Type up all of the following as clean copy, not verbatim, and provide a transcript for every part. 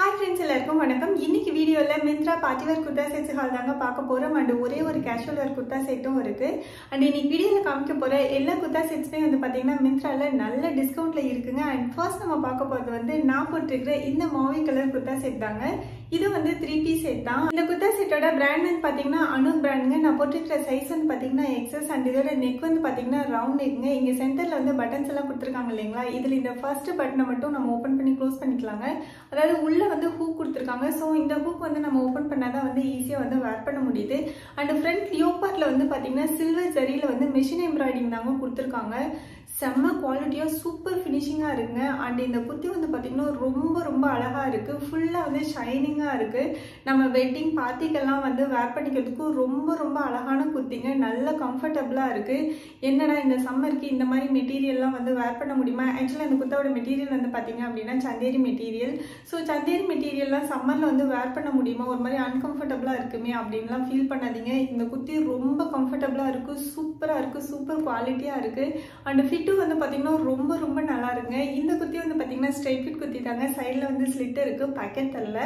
Hi friends, எல்லாருக்கும் வணக்கம். இன்னைக்கு வீடியோவில் Myntra party wear kurta sets haul தாங்க பார்க்க போகிறோம். அண்ட் ஒரே ஒரு கேஷுவல் வேர் குர்தா செட்டும் இருக்குது. அண்ட் இன்னைக்கு வீடியோவில் காமிக்க போகிற எல்லா குர்தா செட்ஸுமே வந்து பார்த்தீங்கன்னா மிந்த்ராவில் நல்ல டிஸ்கவுண்ட்டில் இருக்குங்க. அண்ட் ஃபர்ஸ்ட் நம்ம பார்க்க போகிறது வந்து நான் போட்டிருக்கிற இந்த மாவி கலர் குர்தா செட் தாங்க. இது வந்து 3 பீஸ் செட் தான். இந்த குர்தா செட்டோட பிராண்ட் வந்து பார்த்தீங்கன்னா அனு பிராண்டுங்க. நான் போட்டிருக்கிற சைஸ் வந்து பார்த்தீங்கன்னா எக்ஸஸ். அண்ட் இதோட நெக் வந்து பார்த்தீங்கன்னா ரவுண்ட் நெக்குங்க. இங்கே சென்டரில் வந்து பட்டன்ஸ் எல்லாம் கொடுத்துருக்காங்க இல்லைங்களா. இதில் இந்த ஃபர்ஸ்ட் பட்டனை மட்டும் நம்ம ஓப்பன் பண்ணி க்ளோஸ் பண்ணிக்கலாங்க. அதாவது உள்ள வந்து ஹூக் கொடுத்துருக்காங்க. ஸோ இந்த ஹூக் வந்து நம்ம ஓப்பன் பண்ணாதான் வந்து ஈஸியாக வந்து வேர் பண்ண முடியுது. அண்ட் ஃப்ரண்ட் லியோபார்ட்ல வந்து பார்த்தீங்கன்னா சில்வர் ஜரியில் வந்து மிஷின் எம்ப்ராய்டிங் தாங்க கொடுத்துருக்காங்க. செம்ம குவாலிட்டியாக சூப்பர் ஃபினிஷிங்காக இருக்குங்க. அண்ட் இந்த குர்த்தி வந்து பார்த்தீங்கன்னா ரொம்ப ரொம்ப அழகாக இருக்குது. ஃபுல்லாக வந்து ஷைனிங்காக இருக்குது. நம்ம வெட்டிங் பார்ட்டிக்கெல்லாம் வந்து வேர் பண்ணிக்கிறதுக்கு ரொம்ப ரொம்ப அழகான குர்த்திங்க. நல்ல கம்ஃபர்டபுளாக இருக்குது. என்னடா இந்த சம்மருக்கு இந்த மாதிரி மெட்டீரியல்லாம் வந்து வேர் பண்ண முடியுமா? ஆக்சுவலாக இந்த குர்த்தாவோட மெட்டீரியல் வந்து பார்த்தீங்க அப்படின்னா சந்தேரி மெட்டீரியல். ஸோ சந்தேரி மெட்டீரியல்லாம் சம்மரில் வந்து வேர் பண்ண முடியுமா, ஒரு மாதிரி அன்கம்ஃபர்டபுளாக இருக்குமே அப்படின்லாம் ஃபீல் பண்ணாதீங்க. இந்த குர்த்தி ரொம்ப கம்ஃபர்டபுளாக இருக்குது, சூப்பராக இருக்குது, சூப்பர் குவாலிட்டியாக இருக்குது. அண்ட் ஃபிட்டும் வந்து பார்த்தீங்கன்னா ரொம்ப ரொம்ப நல்லா இருக்குங்க. இந்த குர்த்தி வந்து பார்த்தீங்கன்னா ஸ்ட்ரைட் ஃபிட் குர்த்தி தாங்க. சைடில் வந்து ஸ்லிட் இருக்குது, பாக்கெட் தரல.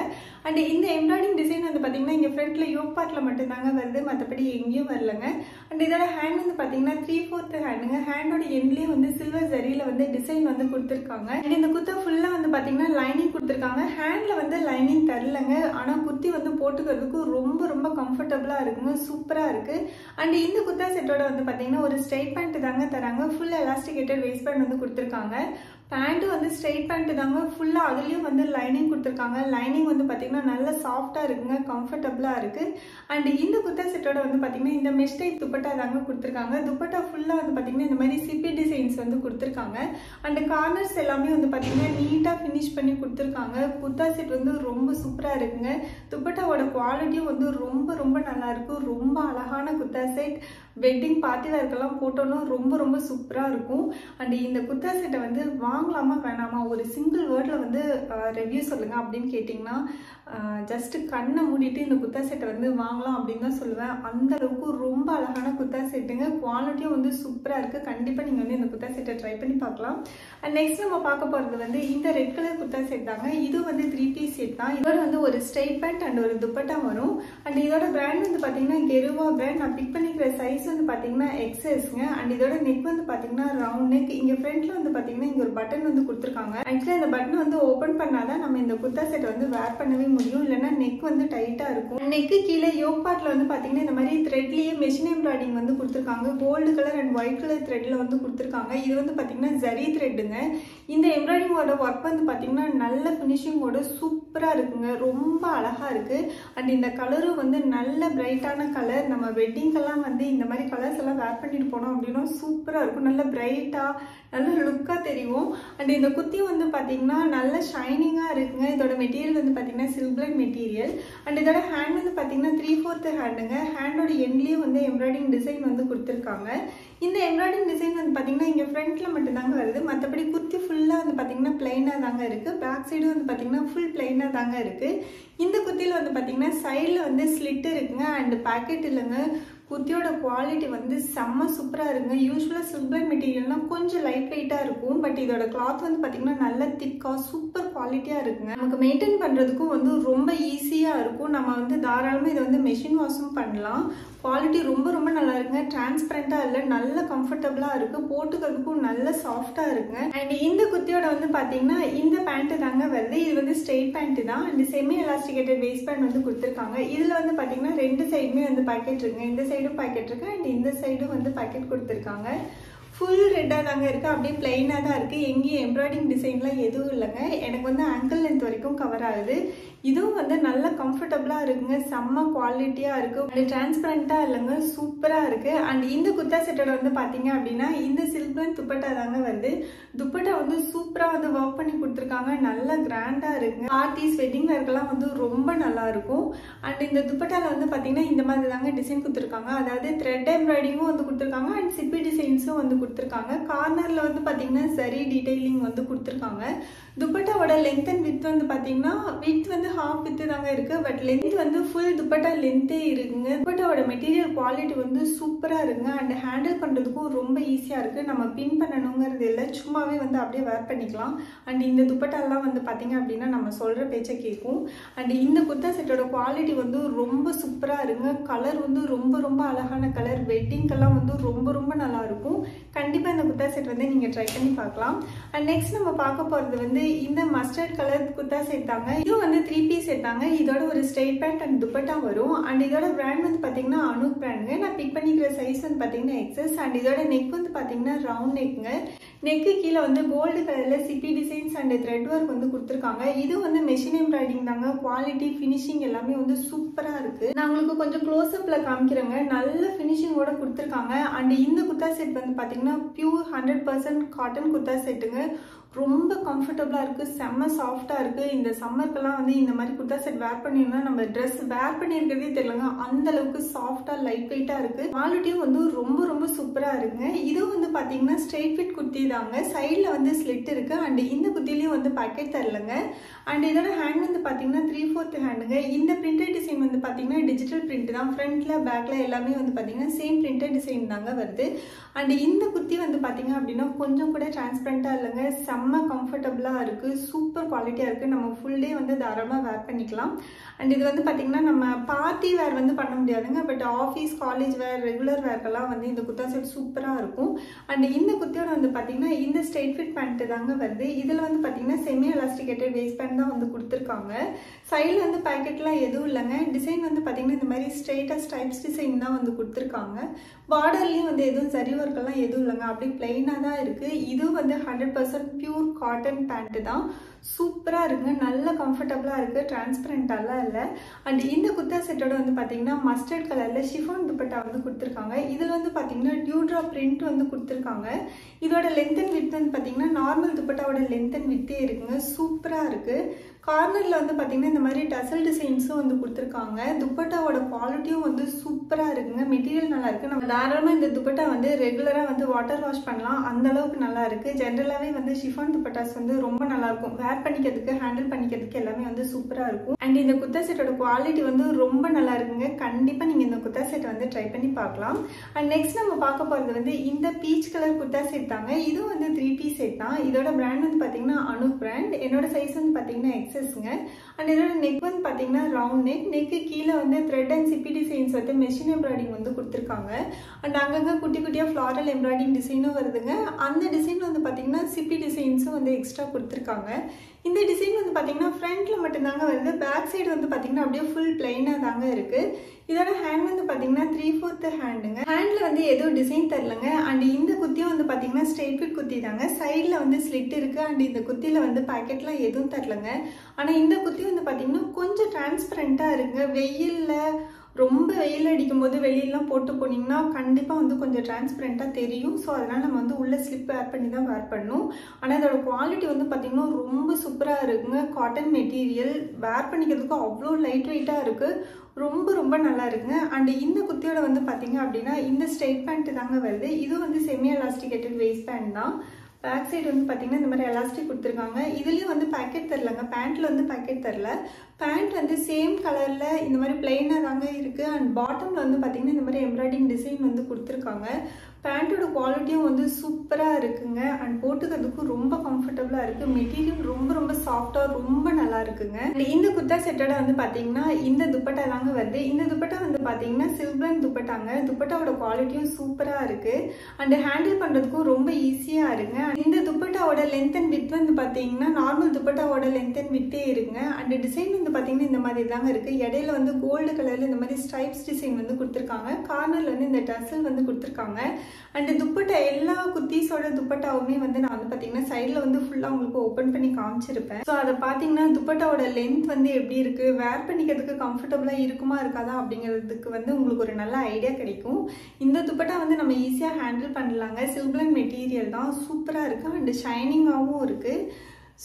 அண்ட் இந்த எம்ப்ராய்டிங் டிசைன் வந்து பார்த்தீங்கன்னா இங்கே ஃப்ரண்ட்டில் யோக் பார்ட்டில் மட்டும்தாங்க வருது, மற்றபடி எங்கேயும் வரலங்க. அண்ட் இதோட ஹேண்ட் வந்து பார்த்தீங்கன்னா 3/4 ஹேண்டுங்க. ஹேண்டோட எண்ட்லேயும் வந்து சில்வர் ஜரியில் வந்து டிசைன் வந்து கொடுத்துருக்காங்க. அண்ட் இந்த குர்த்தா ஃபுல்லாக வந்து பார்த்தீங்கன்னா லைனிங் கொடுத்துருக்காங்க. ஹேண்டில் வந்து லைனிங் தரலங்க. ஆனால் குர்த்தி வந்து போட்டுக்கிறதுக்கு ரொம்ப ரொம்ப கம்ஃபர்டபுளாக இருக்குங்க, சூப்பராக இருக்குது. அண்ட் இந்த குர்த்தா செட்டோட வந்து பார்த்தீங்கன்னா ஒரு ஸ்ட்ரைட் பேண்ட் தாங்க தராங்க. ஃபுல் எலாஸ்டிகேட்டட் வேஸ்ட் பேண்ட் வந்து கொடுத்துருக்காங்க. பேண்ட்டு வந்து ஸ்ட்ரெயிட் பேண்ட் தாங்க. ஃபுல்லாக அதுலேயும் வந்து லைனிங் கொடுத்துருக்காங்க. லைனிங் வந்து பார்த்தீங்கன்னா நல்ல சாஃப்டாக இருக்குங்க, கம்ஃபர்டபுளாக இருக்குது. அண்ட் இந்த குர்தா செட்டோட வந்து பார்த்தீங்கன்னா இந்த மெஷ் டைப் துப்பட்டா தாங்க கொடுத்துருக்காங்க. துப்பட்டா ஃபுல்லாக வந்து பார்த்தீங்கன்னா இந்த மாதிரி சிப்பி டிசைன்ஸ் வந்து கொடுத்துருக்காங்க. அண்ட் கார்னர்ஸ் எல்லாமே வந்து பார்த்தீங்கன்னா நீட்டாக ஃபினிஷ் பண்ணி கொடுத்துருக்காங்க. குர்தா செட் வந்து ரொம்ப சூப்பராக இருக்குங்க. துப்பட்டாவோட குவாலிட்டியும் வந்து ரொம்ப ரொம்ப நல்லா இருக்கும். ரொம்ப அழகான குர்தா செட். வெட்டிங் பார்ட்டி வேர்க்கெல்லாம் போட்டோன்னா ரொம்ப ரொம்ப சூப்பராக இருக்கும். அண்ட் இந்த குர்தா செட்டை வந்து வாங்கலாமா வேணாமா, ஒரு சிங்கிள் வேர்டில் வந்து ரிவ்யூ சொல்லுங்கள் அப்படின்னு கேட்டிங்கன்னா ஜஸ்ட் கண்ணை மூடிட்டு இந்த குர்தா செட்டை வந்து வாங்கலாம் அப்படின்னு தான் சொல்லுவேன். அந்த அளவுக்கு ரொம்ப அழகான குர்தா செட்டுங்க. குவாலிட்டியும் வந்து சூப்பராக இருக்குது. கண்டிப்பாக நீங்கள் வந்து இந்த குர்தா செட்டை ட்ரை பண்ணி பார்க்கலாம். அண்ட் நெக்ஸ்ட் நம்ம பார்க்க போகிறது வந்து இந்த ரெட் கலர் குர்தா செட் தாங்க. இது வந்து 3 பீஸ் செட் தான். இதோட வந்து ஒரு ஸ்ட்ரைட் பேண்ட் அண்ட் ஒரு துப்பட்டா வரும். அண்ட் இதோட பிராண்ட் வந்து பார்த்தீங்கன்னா கெருவா பிராண்ட். நான் பிக் பண்ணிக்கிற சைஸ் வந்து பார்த்தீங்கன்னா எக்ஸஸ்ங்க. அண்ட் இதோட நெக் வந்து பார்த்தீங்கன்னா ரவுண்ட் நெக். இங்கே ஃப்ரண்ட்ல வந்து பார்த்தீங்கன்னா இங்கே ஒரு பட்டன் வந்து கொடுத்துருக்காங்க. ஆக்சுவலி இந்த பட்டன் வந்து ஓப்பன் பண்ணாதான் நம்ம இந்த குர்தா செட் வந்து வேர் பண்ணவே முடியும், இல்லைன்னா நெக் வந்து டைட்டாக இருக்கும். நெக்கு கீழே யோக் பார்ட்ல வந்து பார்த்தீங்கன்னா இந்த மாதிரி த்ரெட்லேயே மெஷின் எம்ப்ராய்டிங் வந்து கொடுத்துருக்காங்க. Gold colour and white colour த்ரெட்ல வந்து கொடுத்துருக்காங்க. இது வந்து பார்த்தீங்கன்னா ஜரி த்ரெட்டுங்க. இந்த எம்ப்ராய்டிங்கோட ஒர்க் வந்து பார்த்தீங்கன்னா நல்ல ஃபினிஷிங்கோட சூப்பராக இருக்குங்க. ரொம்ப அழகாக இருக்குது. அண்ட் இந்த கலரும் வந்து நல்ல பிரைட்டான கலர். நம்ம வெட்டிங்கெல்லாம் வந்து இந்த மாதிரி கலர்ஸ் எல்லாம் வேர் பண்ணிட்டு போனோம் அப்படின்னா சூப்பராக இருக்கும். நல்ல பிரைட்டாக நல்ல லுக்காக தெரியும். அண்ட் இந்த குர்த்தி வந்து பார்த்தீங்கன்னா நல்ல ஷைனிங்காக இருக்குங்க. இதோட மெட்டீரியல் வந்து பார்த்தீங்கன்னா சில்வர் மெட்டீரியல். அண்ட் இதோட ஹேண்ட் வந்து பார்த்தீங்கன்னா 3/4 ஹேண்டுங்க. ஹேண்டோட எண்ட்லேயும் வந்து எம்ப்ராய்டிங் டிசைன் வந்து கொடுத்துருக்காங்க. இந்த எம்ப்ராய்டிங் டிசைன் வந்து பார்த்தீங்கன்னா இங்கே ஃப்ரண்ட்டில் மட்டும்தாங்க வருது, மற்றபடி குர்த்தி ஃபுல்லாக வந்து பார்த்தீங்கன்னா பிளைனாக தாங்க இருக்குது. பேக் சைடு வந்து பார்த்தீங்கன்னா ஃபுல் பிளைனாக தாங்க இருக்குது. இந்த குர்த்தியில் வந்து பார்த்தீங்கன்னா சைடில் வந்து ஸ்லிட் இருக்குங்க. அண்ட் பேக்கெட் இல்லைங்க. குர்த்தியோட குவாலிட்டி வந்து செம்ம சூப்பராக இருக்குங்க. யூஸ்வலாக சில்வர் மெட்டீரியல்னால் கொஞ்சம் லைட் வெயிட்டாக இருக்கும். பட் இதோட கிளாத் வந்து பார்த்தீங்கன்னா நல்ல திக்காக சூப்பர் குவாலிட்டியாக இருக்குங்க. நமக்கு மெயின்டைன் பண்ணுறதுக்கும் வந்து ரொம்ப ஈஸியாக இருக்கும். நம்ம வந்து தாராளமாக இதை வந்து மெஷின் வாஷும் பண்ணலாம். குவாலிட்டி ரொம்ப ரொம்ப நல்லா இருக்குங்க. டிரான்ஸ்பரண்டாக இல்லை, நல்ல கம்ஃபர்டபுளாக இருக்குது. போட்டுக்கிறதுக்கும் நல்ல சாஃப்டாக இருக்குங்க. அண்ட் இந்த குர்த்தியோட வந்து பார்த்தீங்கன்னா இந்த பேண்ட்டு தாங்க வருது. இது வந்து ஸ்ட்ரெயிட் பேண்ட்டு தான். And semi elasticated waste pant வந்து கொடுத்துருக்காங்க. இதில் வந்து பார்த்தீங்கன்னா 2 சைடுமே வந்து பாக்கெட் இருக்குங்க. இந்த சைடும் பாக்கெட் இருக்குது அண்ட் இந்த சைடும் வந்து பாக்கெட் கொடுத்துருக்காங்க. ஃபுல் ரெட்டாக தாங்க இருக்குது. அப்படியே பிளெயினாக தான் இருக்குது. எங்கேயும் எம்ப்ராய்டிங் டிசைன்லாம் எதுவும் இல்லைங்க. எனக்கு வந்து ஆங்கிள் லென்த் வரைக்கும் கவர் ஆகுது. இதுவும் வந்து நல்ல கம்ஃபர்டபுளாக இருக்குங்க. செம்ம குவாலிட்டியாக இருக்குது. அது டிரான்ஸ்பரண்ட்டாக இல்லைங்க, சூப்பராக இருக்குது. அண்ட் இந்த குர்தா செட்டோட வந்து பார்த்தீங்க அப்படின்னா இந்த சில்வர் துப்பட்டா தாங்க வருது. துப்பட்டா வந்து சூப்பராக வந்து ஒர்க் பண்ணி கொடுத்துருக்காங்க. நல்ல கிராண்டாக இருக்குங்க. பார்ட்டிஸ் வெட்டிங் வேர்க்கெல்லாம் வந்து ரொம்ப நல்லா இருக்கும். அண்ட் இந்த துப்பட்டாவில் வந்து பார்த்தீங்கன்னா இந்த மாதிரி தாங்க டிசைன் கொடுத்துருக்காங்க. அதாவது த்ரெட் எம்ப்ராய்டிங்கும் வந்து கொடுத்துருக்காங்க அண்ட் சிப்பி டிசைன்ஸும் வந்து கொடுத்துருக்காங்க. கார்னரில் வந்து பார்த்தீங்கன்னா சரி டீடைலிங் வந்து கொடுத்துருக்காங்க. துப்பட்டாவோட லென்த் அண்ட் வித் வந்து பார்த்தீங்கன்னா வித் வந்து ஹாஃப் வித்து தாங்க இருக்குது. பட் லென்த் வந்து ஃபுல் துப்பட்டா லென்த்தே இருக்குங்க. துப்பட்டாவோட மெட்டீரியல் குவாலிட்டி வந்து சூப்பராக இருக்குங்க. அண்ட் ஹேண்டில் பண்ணுறதுக்கும் ரொம்ப ஈஸியாக இருக்குது. நம்ம பின் பண்ணணுங்கிறது இல்லை, சும்மாவே வந்து அப்படியே வேர் பண்ணிக்கலாம். அண்ட் இந்த துப்பட்டாலாம் வந்து பார்த்தீங்க அப்படின்னா நம்ம சொல்கிற பேச்சை கேட்கும். அண்ட் இந்த குர்தா செட்டோட குவாலிட்டி வந்து ரொம்ப சூப்பராக இருக்குங்க. கலர் வந்து ரொம்ப ரொம்ப அழகான கலர். வெட்டிங்கெல்லாம் வந்து ரொம்ப ரொம்ப நல்லாயிருக்கும். கண்டிப்பாக இந்த குர்தா செட் வந்து நீங்கள் ட்ரை பண்ணி பார்க்கலாம். அண்ட் நெக்ஸ்ட் நம்ம பார்க்க போகிறது வந்து இந்த மஸ்டர்ட் கலர் குர்தா செட் தாங்க. இது வந்து 3 பீஸ் செட் தாங்க. இதோட ஒரு ஸ்ட்ரெயிட் பேண்ட் அண்ட் துப்பட்டா வரும். அண்ட் இதோட பிராண்ட் வந்து பார்த்தீங்கன்னா அனுக் பிராண்டுங்க. நான் பிக் பண்ணிக்கிற சைஸ் வந்து பார்த்தீங்கன்னா எக்ஸஸ். அண்ட் இதோட நெக் வந்து பார்த்தீங்கன்னா ரவுண்ட் நெக்குங்க. நெக்கு கீழே வந்து கோல்டு கலரில் சிப்பி டிசைன்ஸ் அண்ட் த்ரெட் ஒர்க் வந்து கொடுத்துருக்காங்க. இது வந்து மெஷின் எம்ப்ராய்டிங் தாங்க. குவாலிட்டி ஃபினிஷிங் எல்லாமே வந்து சூப்பராக இருக்குது. நான் உங்களுக்கு கொஞ்சம் க்ளோஸ்அப்பில் காமிக்கிறேங்க. நல்ல ஃபினிஷிங்கோட கொடுத்துருக்காங்க. அண்ட் இந்த குர்தா செட் வந்து பார்த்தீங்கன்னா பியூர் 100% காட்டன் குர்தா செட்டுங்க. ரொம்ப கம்ஃபர்டபுளாக இருக்குது, செம்ம சாஃப்டாக இருக்குது. இந்த சம்மருக்கெல்லாம் வந்து இந்த மாதிரி குர்தா செட் வேர் பண்ணியிருந்தா நம்ம ட்ரெஸ் வேர் பண்ணியிருக்கிறதே தெரியலங்க. அந்த அளவுக்கு சாஃப்டாக லைட் வெயிட்டாக இருக்குது. குவாலிட்டியும் வந்து ரொம்ப ரொம்ப சூப்பராக இருக்குங்க. இதுவும் வந்து பார்த்தீங்கன்னா ஸ்ட்ரெயிட் ஃபிட் குர்த்தி தாங்க. சைடில் வந்து ஸ்லிட் இருக்குது. அண்ட் இந்த குர்த்திலையும் வந்து பாக்கெட் தரலங்க. அண்ட் இதோட ஹேண்ட் வந்து பார்த்தீங்கன்னா 3/4 ஹேண்டுங்க. இந்த பிரிண்டட் டிசைன் வந்து பார்த்தீங்கன்னா டிஜிட்டல் பிரிண்ட் தான். ஃப்ரண்ட்டில் பேக்கில் எல்லாமே வந்து பார்த்தீங்கன்னா சேம் பிரிண்டட் டிசைன் தாங்க வருது. அண்ட் இந்த குர்த்தி வந்து பார்த்தீங்க அப்படின்னா கொஞ்சம் கூட டிரான்ஸ்பரண்ட்டாக இல்லைங்க. செம்ம கம்ஃபர்டபுளாக இருக்குது, சூப்பர் குவாலிட்டியாக இருக்குது. நம்ம ஃபுல் டே வந்து தாராளமாக வேர் பண்ணிக்கலாம். அண்ட் இது வந்து பார்த்தீங்கன்னா நம்ம பார்ட்டி வேர் வந்து பண்ண முடியாதுங்க. But office, college wear, regular வேர்க்கெல்லாம் வந்து இந்த குர்தா செட் சூப்பராக இருக்கும். அண்ட் இந்த குர்த்தியோட வந்து பார்த்தீங்கன்னா இந்த ஸ்ட்ரெயிட் ஃபிட் பேண்ட்டு தாங்க வருது. இதில் வந்து பார்த்தீங்கன்னா செமி எலாஸ்டிகேட்டட் வேஸ்ட் பேண்ட் தான் வந்து கொடுத்துருக்காங்க. சைடில் வந்து பேக்கெட்லாம் எதுவும் இல்லைங்க. டிசைன் வந்து பார்த்தீங்கன்னா இந்த மாதிரி ஸ்ட்ரெயிட்டாக ஸ்ட்ரைப்ஸ் டிசைன் தான் வந்து கொடுத்துருக்காங்க. பார்டர்லேயும் வந்து எதுவும் சரி ஒர்க்கெல்லாம் எதுவும் இல்லைங்க. அப்படி பிளெயினாக தான் இருக்குது. இது வந்து 100% பியூர் காட்டன் பேண்ட்டு தான். சூப்பராக இருக்குங்க. நல்ல கம்ஃபர்டபுளாக இருக்குது, டிரான்ஸ்பரண்டாலாம் இல்லை. அண்ட் இந்த குர்தா செட்டோட வந்து பார்த்தீங்கன்னா மஸ்டர்ட் கலரில் ஷிஃபான் துப்பட்டா வந்து கொடுத்துருக்காங்க. இதில் வந்து பார்த்தீங்கன்னா டியூட்ரா பிரிண்ட் வந்து கொடுத்துருக்காங்க. இதோட லென்த் அண்ட் வித் வந்து பார்த்தீங்கன்னா நார்மல் துப்பட்டாவோட லென்த் அண்ட் வித்தே இருக்குங்க. சூப்பராக இருக்குது. கார்னரில் வந்து பார்த்தீங்கன்னா இந்த மாதிரி டசல் டிசைன்ஸும் வந்து கொடுத்துருக்காங்க. துப்பட்டாவோட குவாலிட்டியும் வந்து சூப்பராக இருக்குங்க. மெட்டீரியல் நல்லா இருக்குது. நம்ம தாராளமாக இந்த துப்பட்டா வந்து ரெகுலராக வந்து வாட்டர் வாஷ் பண்ணலாம். அந்த அளவுக்கு நல்லா இருக்குது. ஜென்ரலாகவே வந்து ஷிஃபான் துப்பட்டாஸ் வந்து ரொம்ப நல்லாயிருக்கும். வேர் பண்ணிக்கிறதுக்கு, ஹேண்டில் பண்ணிக்கிறதுக்கு எல்லாமே வந்து சூப்பராக இருக்கும். அண்ட் இந்த குர்தா செட்டோட குவாலிட்டி வந்து ரொம்ப நல்லா இருக்குங்க. கண்டிப்பாக நீங்கள் இந்த குர்தா செட் வந்து ட்ரை பண்ணி பார்க்கலாம். அண்ட் நெக்ஸ்ட் நம்ம பார்க்க போகிறது வந்து இந்த பீச் கலர் குர்தா செட் தாங்க. இதுவும் வந்து 3 பீஸ் செட் தான். இதோட பிராண்ட் வந்து பார்த்தீங்கன்னா அனுக் பிராண்ட். என்னோட சைஸ் வந்து பார்த்தீங்கன்னா எக்ஸஸ்ங்க. அண்ட் இதோட நெக் வந்து பார்த்தீங்கன்னா ரவுண்ட் நெக். நெக்கு கீழே வந்து த்ரெட் அண்ட் சிப்பி டிசைன்ஸ் வந்து மெஷின் எம்ப்ராய்டிங் வந்து கொடுத்துருக்காங்க. அண்ட் அங்கங்கே குட்டி குட்டியாக ஃப்ளாரல் எம்ப்ராய்டிங் டிசைனும் வருதுங்க. அந்த டிசைன் வந்து பார்த்தீங்கன்னா சிப்பி டிசைன்ஸும் வந்து எக்ஸ்ட்ரா கொடுத்துருக்காங்க. இந்த டிசைன் வந்து பார்த்தீங்கன்னா ஃப்ரண்ட்டில் மட்டும்தாங்க வருது. பேக் சைடு வந்து பார்த்தீங்கன்னா அப்படியே ஃபுல் பிளைனாக தாங்க இருக்குது. இதோட ஹேண்ட் வந்து பார்த்தீங்கன்னா 3/4 ஹேண்டுங்க. ஹேண்டில் வந்து எதுவும் டிசைன் தரலங்க. அண்ட் இந்த குர்த்தியும் வந்து பார்த்தீங்கன்னா ஸ்ட்ரெயிட் ஃபிட் குர்த்தி தாங்க. சைடில் வந்து ஸ்லிட் இருக்குது. அண்ட் இந்த குர்த்தியில் வந்து பேக்கெட்லாம் எதுவும் தரலங்க. ஆனால் இந்த குர்த்தி வந்து பார்த்தீங்கன்னா கொஞ்சம் டிரான்ஸ்பரண்ட்டாக இருக்குங்க. வெயிலில் ரொம்ப வெயில் அடிக்கும் போது வெளியெல்லாம் போட்டு போனீங்கன்னா கண்டிப்பாக வந்து கொஞ்சம் டிரான்ஸ்பரண்ட்டாக தெரியும். ஸோ அதனால் நம்ம வந்து உள்ளே ஸ்லிப் வேர் பண்ணி தான் வேர் பண்ணணும். ஆனால் இதோட குவாலிட்டி வந்து பார்த்திங்கன்னா ரொம்ப சூப்பராக இருக்குங்க. காட்டன் மெட்டீரியல், வேர் பண்ணிக்கிறதுக்கு அவ்வளோ லைட் வெயிட்டாக இருக்குது. ரொம்ப ரொம்ப நல்லா இருக்குங்க. அண்ட் இந்த குர்த்தியோட வந்து பார்த்தீங்க அப்படின்னா இந்த ஸ்ட்ரெயிட் பேண்ட் தாங்க வருது. இது வந்து செமி எலாஸ்டிகேட்டட் வேஸ்ட் பேண்ட் தான். பேக் சைடு வந்து பார்த்தீங்கன்னா இந்த மாதிரி எலாஸ்டிக் கொடுத்துருக்காங்க. இதுலேயும் வந்து பேக்கெட் தரலங்க. பேண்ட்டில் வந்து பேக்கெட் தரல. பேண்ட் வந்து சேம் கலரில் இந்த மாதிரி பிளெயினாக தாங்க இருக்குது. அண்ட் பாட்டமில் வந்து பார்த்தீங்கன்னா இந்த மாதிரி எம்ப்ராய்டிங் டிசைன் வந்து கொடுத்துருக்காங்க. பேண்ட்டோட குவாலிட்டியும் வந்து சூப்பராக இருக்குங்க. அண்ட் போட்டுக்கிறதுக்கும் ரொம்ப கம்ஃபர்டபுளாக இருக்குது. மெட்டீரியல் ரொம்ப ரொம்ப சாஃப்டாக ரொம்ப நல்லா இருக்குங்க. இந்த குர்தா செட்டோட வந்து பார்த்தீங்கன்னா இந்த துப்பட்டா தாங்க வருது. இந்த துப்பட்டா வந்து பார்த்தீங்கன்னா சில்க் துப்பட்டாங்க. துப்பட்டாவோட குவாலிட்டியும் சூப்பராக இருக்குது. அண்ட் ஹேண்டில் பண்ணுறதுக்கும் ரொம்ப ஈஸியாக இருக்குங்க. இந்த துப்பட்டாவோட லென்த் அண்ட் வித் வந்து பார்த்தீங்கன்னா நார்மல் துப்பட்டாவோட லென்த் அண்ட் வித்தே இருக்குங்க. அண்ட் டிசைன் வந்து பார்த்தீங்கன்னா இந்த மாதிரி தாங்க இருக்குது. இடையில வந்து கோல்டு கலரில் இந்த மாதிரி ஸ்ட்ரைப்ஸ் டிசைன் வந்து கொடுத்துருக்காங்க. கார்னரில் வந்து இந்த டசல் வந்து கொடுத்துருக்காங்க. அண்ட் துப்பட்டா எல்லா குர்த்தீஸோட துப்பட்டாவுமே வந்து நான் வந்து பார்த்தீங்கன்னா சைடில் வந்து ஃபுல்லாக உங்களுக்கு ஓப்பன் பண்ணி காமிச்சிருப்பேன். ஸோ அதை பார்த்தீங்கன்னா துப்பட்டாவோட லென்த் வந்து எப்படி இருக்குது, வேர் பண்ணிக்கிறதுக்கு கம்ஃபர்டபுளாக இருக்குமா இருக்காதா அப்படிங்கிறதுக்கு வந்து உங்களுக்கு ஒரு நல்ல ஐடியா கிடைக்கும். இந்த துப்பட்டா வந்து நம்ம ஈஸியாக ஹேண்டில் பண்ணலாங்க. சில்க் மெட்டீரியல் தான், சூப்பராக இருக்குது. அண்ட் ஷைனிங்காகவும் இருக்குது.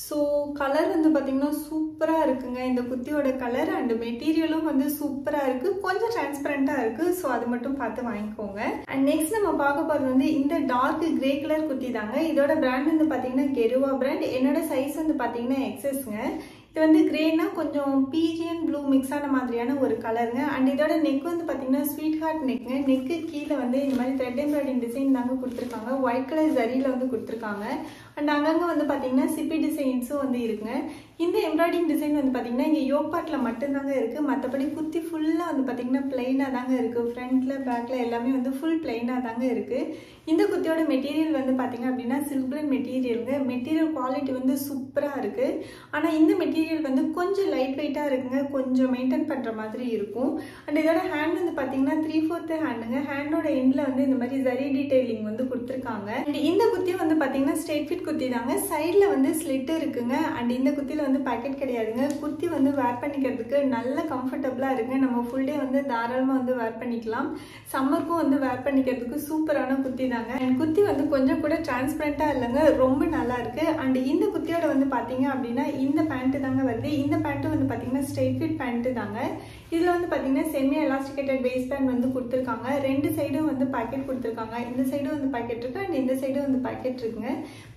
ஸோ கலர் வந்து பார்த்தீங்கன்னா சூப்பராக இருக்குங்க. இந்த குர்த்தியோட கலர் அண்ட் மெட்டீரியலும் வந்து சூப்பராக இருக்குது, கொஞ்சம் டிரான்ஸ்பரண்ட்டாக இருக்குது. ஸோ அது மட்டும் பார்த்து வாங்கிக்கோங்க. அண்ட் நெக்ஸ்ட் நம்ம பார்க்க போகிறது வந்து இந்த டார்க் கிரே கலர் குர்த்தி தாங்க. இதோட பிராண்ட் வந்து பார்த்தீங்கன்னா கெருவா பிராண்ட். என்னோட சைஸ் வந்து பார்த்தீங்கன்னா எக்ஸஸ்ங்க. இது வந்து கிரேனா கொஞ்சம் பீஜியன் ப்ளூ மிக்ஸ் ஆன மாதிரியான ஒரு கலருங்க. அண்ட் இதோட நெக் வந்து பார்த்தீங்கன்னா ஸ்வீட் ஹார்ட் நெக்குங்க. நெக்கு கீழே வந்து இந்த மாதிரி த்ரெட் எம்ப்ராய்டிங் டிசைன் தாங்க கொடுத்துருக்காங்க. ஒயிட் கலர் ஜரியில் வந்து கொடுத்துருக்காங்க. அண்ட் அங்கங்கே வந்து பார்த்தீங்கன்னா சிப்பி டிசைன்ஸும் வந்து இருக்குங்க. இந்த எம்ப்ராய்டிங் டிசைன் வந்து பார்த்தீங்கன்னா இங்கே யோக் பார்ட்டில் மட்டும்தாங்க இருக்குது. மற்றபடி குர்த்தி ஃபுல்லாக வந்து பார்த்தீங்கன்னா பிளைனாக தாங்க இருக்குது. ஃப்ரண்ட்டில் பேக்கில் எல்லாமே வந்து ஃபுல் பிளைனாக தாங்க இருக்குது. இந்த குர்த்தியோட மெட்டீரியல் வந்து பார்த்தீங்க அப்படின்னா சில்க் பிளண்ட் மெட்டீரியலுங்க. மெட்டீரியல் குவாலிட்டி வந்து சூப்பராக இருக்குது. ஆனால் இந்த மெட்டீரியல் வந்து கொஞ்சம் லைட் வெயிட்டாக இருக்குங்க, கொஞ்சம் மெயின்டைன் பண்ணுற மாதிரி இருக்கும். அண்ட் இதோட ஹேண்ட் வந்து பார்த்தீங்கன்னா 3/4 ஹேண்டுங்க. ஹேண்டோட எண்டில் வந்து இந்த மாதிரி ஜரி டீடைலிங் வந்து கொடுத்துருக்காங்க. அண்ட் இந்த குர்த்தி வந்து பார்த்தீங்கன்னா ஸ்ட்ரெயிட் ஃபிட் குர்த்தி தாங்க. சைடில் வந்து ஸ்லிட் இருக்குங்க. அண்ட் இந்த குர்த்தியில் வந்து பாக்கெட் கிடையாதுங்க. குர்த்தி வந்து வேர் பண்ணிக்கிறதுக்கு நல்ல கம்ஃபர்டபுளாக இருக்குங்க. நம்ம ஃபுல் டே வந்து தாராளமாக வந்து வேர் பண்ணிக்கலாம். சம்மருக்கும் வந்து வேர் பண்ணிக்கிறதுக்கு சூப்பரான குர்த்தி தாங்க. அண்ட் குர்த்தி வந்து கொஞ்சம் கூட டிரான்ஸ்பரண்ட்டாக இல்லைங்க, ரொம்ப நல்லா இருக்கு. அண்ட் இந்த குர்த்தியோட வந்து பார்த்தீங்க அப்படின்னா இந்த பேண்ட்டு தாங்க வருது. இந்த பேண்ட்டு வந்து பார்த்தீங்கன்னா ஸ்ட்ரெயிட் ஃபிட் பேண்ட்டு தாங்க. இதில் வந்து பார்த்தீங்கன்னா செமி எலாஸ்டிகேட்டட் வேஸ்ட் பேண்ட் வந்து கொடுத்துருக்காங்க. ரெண்டு சைடும் வந்து பாக்கெட் கொடுத்துருக்காங்க. இந்த சைடும் வந்து பாக்கெட் இருக்கு அண்ட் இந்த சைடும் வந்து பாக்கெட் இருக்குங்க.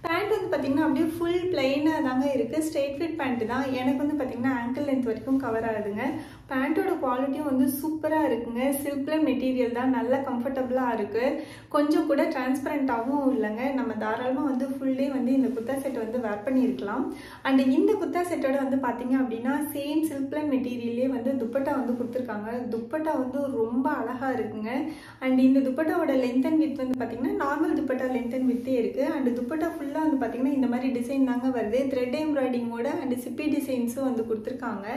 பேண்ட் வந்து பார்த்தீங்கன்னா அப்படியே ஃபுல் பிளைனாக தாங்க இருக்குது. ஸ்ட்ரெயிட் ஃபிட் பேண்ட்டு தான். எனக்கு வந்து பார்த்தீங்கன்னா ஆங்கிள் லென்த் வரைக்கும் கவர் ஆகுதுங்க. பேண்ட்டோட குவாலிட்டியும் வந்து சூப்பராக இருக்குங்க. சில்க் பிளண்ட் மெட்டீரியல் தான், நல்லா கம்ஃபர்டபுளாக இருக்குது. கொஞ்சம் கூட டிரான்ஸ்பரண்ட்டாகவும் இல்லைங்க. நம்ம தாராளமாக வந்து ஃபுல் டே வந்து இந்த குர்த்தா செட் வந்து வேர் பண்ணியிருக்கலாம். அண்ட் இந்த குர்த்தா செட்டோட வந்து பார்த்தீங்க அப்படின்னா சேம் சில்க் பிளண்ட் மெட்டீரியல்லே வந்து துப்பட்டா வந்து கொடுத்துருக்காங்க. துப்பட்டா வந்து ரொம்ப அழகாக இருக்குங்க. அண்ட் இந்த துப்பட்டாவோட லென்த் அண்ட் வித் வந்து பார்த்தீங்கன்னா நார்மல் துப்பட்டா லென்த் அண்ட் வித்தே இருக்குது. அண்ட் துப்பட்டா ஃபுல்லாக வந்து பார்த்தீங்கன்னா இந்த மாதிரி டிசைன் தாங்க வருது. த்ரெட் எம்ப்ராய்டிங்கோட அண்ட் சிப்பி டிசைன்ஸும் வந்து கொடுத்துருக்காங்க.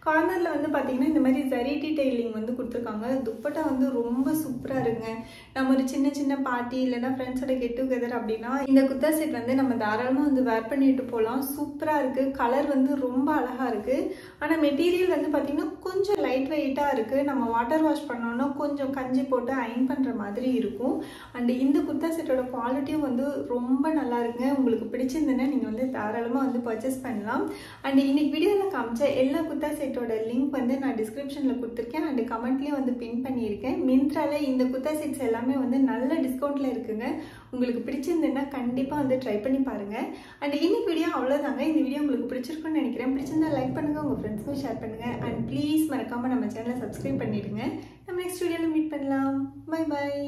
கார்னரில் வந்து பார்த்தீங்கன்னா இந்த மாதிரி ஜரி டீடைலிங் வந்து கொடுத்துருக்காங்க. துப்பட்டா வந்து ரொம்ப சூப்பராக இருக்குங்க. நம்ம ஒரு சின்ன சின்ன பார்ட்டி இல்லைன்னா ஃப்ரெண்ட்ஸோட கெட் டுகெதர் அப்படின்னா இந்த குர்த்தா செட் வந்து நம்ம தாராளமாக வந்து வேர் பண்ணிட்டு போகலாம். சூப்பராக இருக்குது. கலர் வந்து ரொம்ப அழகாக இருக்குது. ஆனால் மெட்டீரியல் வந்து பார்த்தீங்கன்னா கொஞ்சம் லைட் வெயிட்டாக இருக்குது. நம்ம வாட்டர் வாஷ் பண்ணோன்னா கொஞ்சம் கஞ்சி போட்டு அயன் பண்ணுற மாதிரி இருக்கும். அண்ட் இந்த குர்த்தா செட்டோட குவாலிட்டியும் வந்து ரொம்ப நல்லா இருக்குங்க. உங்களுக்கு பிடிச்சிருந்ததுன்னா நீங்கள் வந்து தாராளமாக வந்து பர்ச்சேஸ் பண்ணலாம். அண்ட் இன்னைக்கு வீடியோவில் காமிச்ச எல்லா குர்த்தா செட்டோட லிங்க் வந்து நான் டிஸ்கிரிப்ஷனில் கொடுத்துருக்கேன். அண்ட் கமெண்ட்லேயும் வந்து பின் பண்ணியிருக்கேன். மிந்த்ரால இந்த குர்த்தா செட்ஸ் எல்லாமே வந்து நல்ல டிஸ்கவுண்ட்டில் இருக்குங்க. உங்களுக்கு பிடிச்சிருந்ததுன்னா கண்டிப்பாக வந்து ட்ரை பண்ணி பாருங்கள். அண்ட் இன்னைக்கு வீடியோ அவ்வளோதாங்க. இந்த வீடியோ உங்களுக்கு பிடிச்சிருக்குன்னு நினைக்கிறேன். பிடிச்சிருந்தா லைக் பண்ணுங்கள், உங்கள் ஃப்ரெண்ட்ஸ்க்கும் ஷேர் பண்ணுங்கள். அண்ட் ப்ளீஸ் மறக்காமல் நம்ம சேனலை சப்ஸ்கிரைப் பண்ணிடுங்க. நம்ம நெக்ஸ்ட் வீடியோவில் மீட் பண்ணலாம். Bye bye.